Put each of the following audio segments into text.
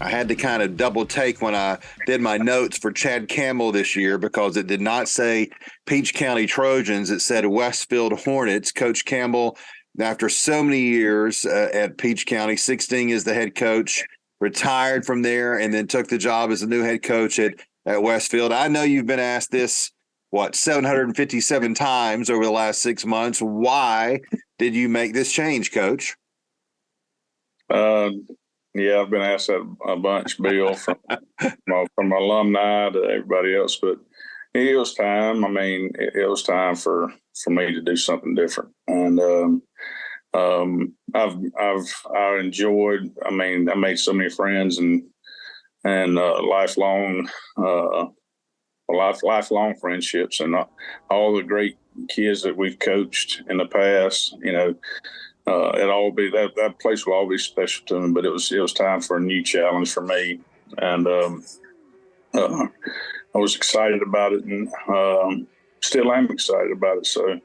I had to kind of double take when I did my notes for Chad Campbell this year because it did not say Peach County Trojans. It said Westfield Hornets. Coach Campbell, after so many years at Peach County, 16 as the head coach, retired from there and then took the job as the new head coach at Westfield. I know you've been asked this, 757 times over the last 6 months. Why did you make this change, Coach? Uh, yeah, I've been asked that a bunch, Bill, from alumni to everybody else. But it was time. I mean, it was time for me to do something different. And I enjoyed. I mean, I made so many friends and lifelong friendships, and all the great kids that we've coached in the past. That place will always be special to me. But it was time for a new challenge for me, and I was excited about it, and still am excited about it. So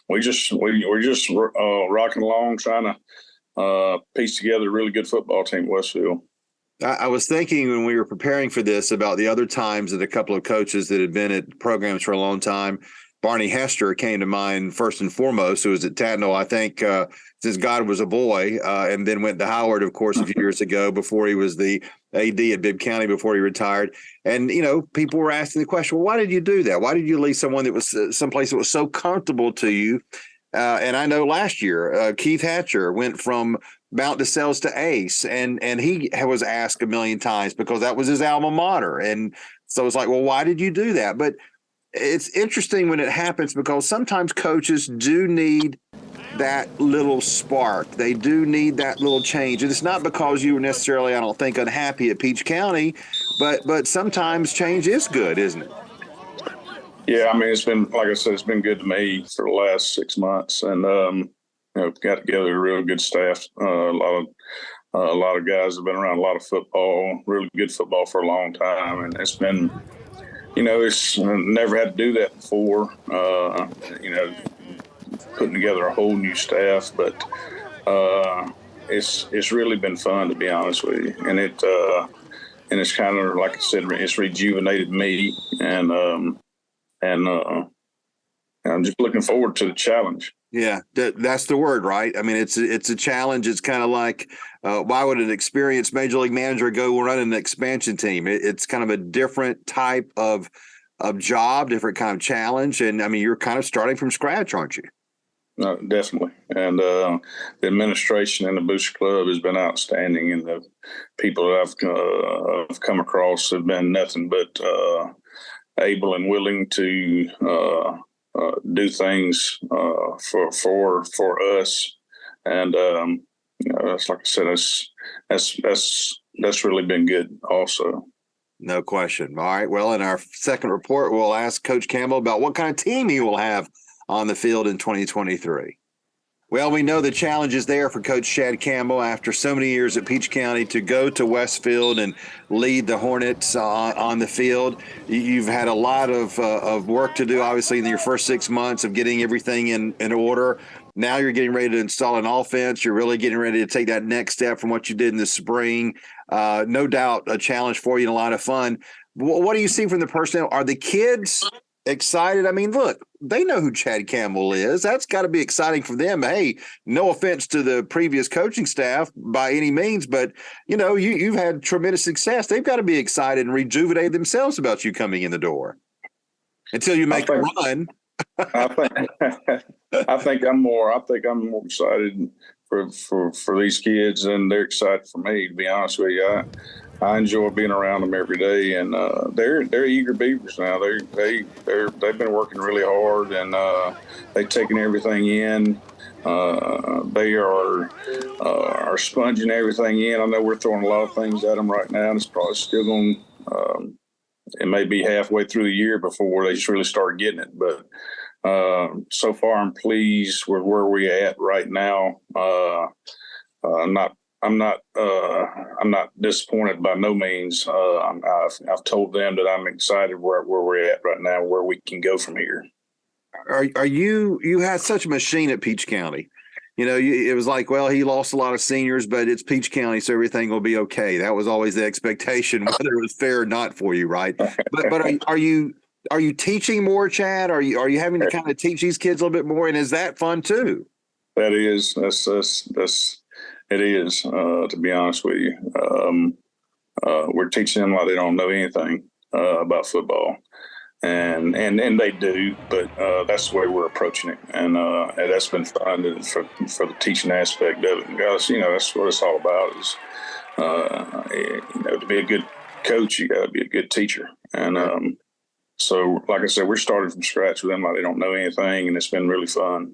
we're just rocking along, trying to piece together a really good football team at Westfield. I was thinking when we were preparing for this about the other times that a couple of coaches that had been at programs for a long time. Barney Hester came to mind first and foremost, who was at Tatnall, I think, since God was a boy, and then went to Howard, of course, a few years ago before he was the AD at Bibb County before he retired. And, people were asking the question, well, why did you do that? Why did you leave someone that was someplace that was so comfortable to you? And I know last year, Keith Hatcher went from Mount DeSales to Ace, and he was asked a million times because that was his alma mater. And so it's like, well, why did you do that? But it's interesting when it happens because sometimes coaches do need that little spark. They do need that little change. And it's not because you were necessarily, I don't think, unhappy at Peach County, but sometimes change is good, isn't it? Yeah, I mean, it's been, like I said, it's been good to me for the last 6 months, and got together a real good staff. A lot of guys have been around a lot of football, really good football for a long time, and it's been, it's never had to do that before. Putting together a whole new staff, but it's really been fun, to be honest with you, and it's kind of, like I said, it's rejuvenated me, and I'm just looking forward to the challenge. Yeah, that's the word, right? I mean, it's a challenge. It's kind of like, why would an experienced major league manager go run an expansion team? It's kind of a different type of job, different kind of challenge. And I mean, you're kind of starting from scratch, aren't you? No, definitely. And the administration and the Booster Club has been outstanding, and the people that I've come across have been nothing but able and willing to do things for us. And that's, like I said, that's really been good also. No question. All right. Well, in our second report, we'll ask Coach Campbell about what kind of team he will have on the field in 2023. Well, we know the challenge is there for Coach Chad Campbell after so many years at Peach County to go to Westfield and lead the Hornets on the field. You've had a lot of work to do, obviously, in your first 6 months of getting everything in order. Now you're getting ready to install an offense. You're really getting ready to take that next step from what you did in the spring. No doubt a challenge for you and a lot of fun. What do you see from the personnel? Are the kids excited? I mean, look, they know who Chad Campbell is. That's got to be exciting for them. Hey, no offense to the previous coaching staff by any means, but you've had tremendous success. They've got to be excited and rejuvenate themselves about you coming in the door until you make a run. I think I'm more excited for these kids than they're excited for me, to be honest with you. I enjoy being around them every day, and they're eager beavers now. They've been working really hard, and they've taken everything in. They are sponging everything in. I know we're throwing a lot of things at them right now, and it's probably still going. It may be halfway through the year before they just really start getting it, but so far I'm pleased with where we're at right now. I'm not disappointed by no means. I've told them that I'm excited where we're at right now, where we can go from here. You had such a machine at Peach County. it was like, well, he lost a lot of seniors, but it's Peach County, so everything will be okay. That was always the expectation, whether it was fair or not for you, right? But are you teaching more, Chad? Are you having to kind of teach these kids a little bit more? And is that fun too? That is, it is, to be honest with you. We're teaching them like they don't know anything about football. And they do, but that's the way we're approaching it, and that's been fun for the teaching aspect of it. Because that's what it's all about. Is to be a good coach, you got to be a good teacher. And so, like I said, we're starting from scratch with them like they don't know anything, and it's been really fun.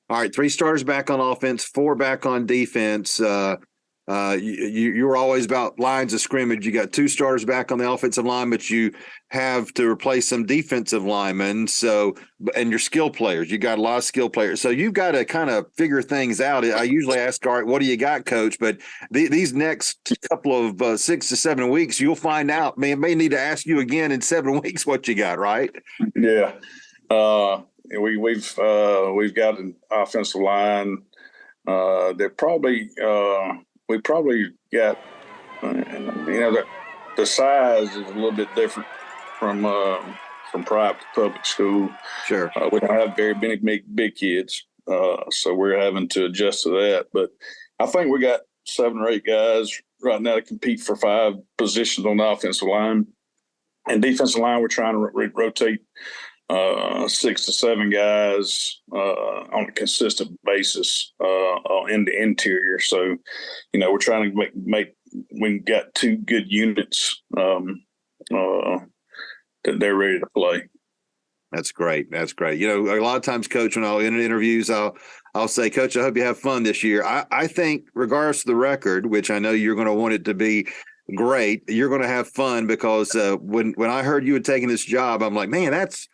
All right, 3 starters back on offense, 4 back on defense. You were always about lines of scrimmage. You got 2 starters back on the offensive line, but you have to replace some defensive linemen. So, and your skill players, you got a lot of skill players. So you've got to kind of figure things out. I usually ask, all right, what do you got, coach? But these next couple of 6 to 7 weeks, you'll find out. May need to ask you again in 7 weeks what you got, right? Yeah. We've got an offensive line. They're probably we probably got the size is a little bit different from private to public school. Sure. We don't have very many big kids, so we're having to adjust to that. But I think we got 7 or 8 guys right now to compete for 5 positions on the offensive line. And defensive line, we're trying to rotate 6 to 7 guys on a consistent basis in the interior. So, we're trying to make we got 2 good units that they're ready to play. That's great. That's great. A lot of times, Coach, when I'll in interviews, I'll say, Coach, I hope you have fun this year. I think, regardless of the record, which I know you're going to want it to be great, you're going to have fun because when I heard you had taken this job, I'm like, man, that's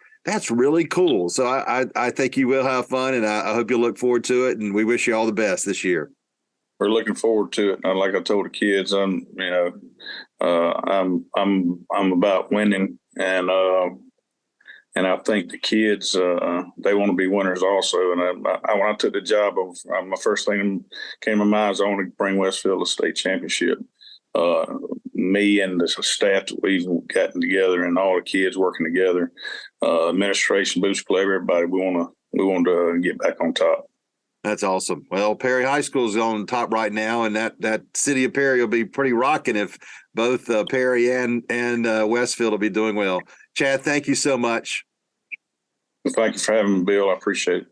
really cool. So I think you will have fun, and I hope you look forward to it. And we wish you all the best this year. We're looking forward to it. Like I told the kids, I'm about winning, and I think the kids they want to be winners also. And when I took the job, my first thing came to mind is I want to bring Westfield a state championship. Me and the staff that we've gotten together, and all the kids working together, administration, boost club, everybody. We want to get back on top. That's awesome. Well, Perry High School is on top right now, and that city of Perry will be pretty rocking if both Perry and Westfield will be doing well. Chad, thank you so much. Thank you for having me, Bill. I appreciate it.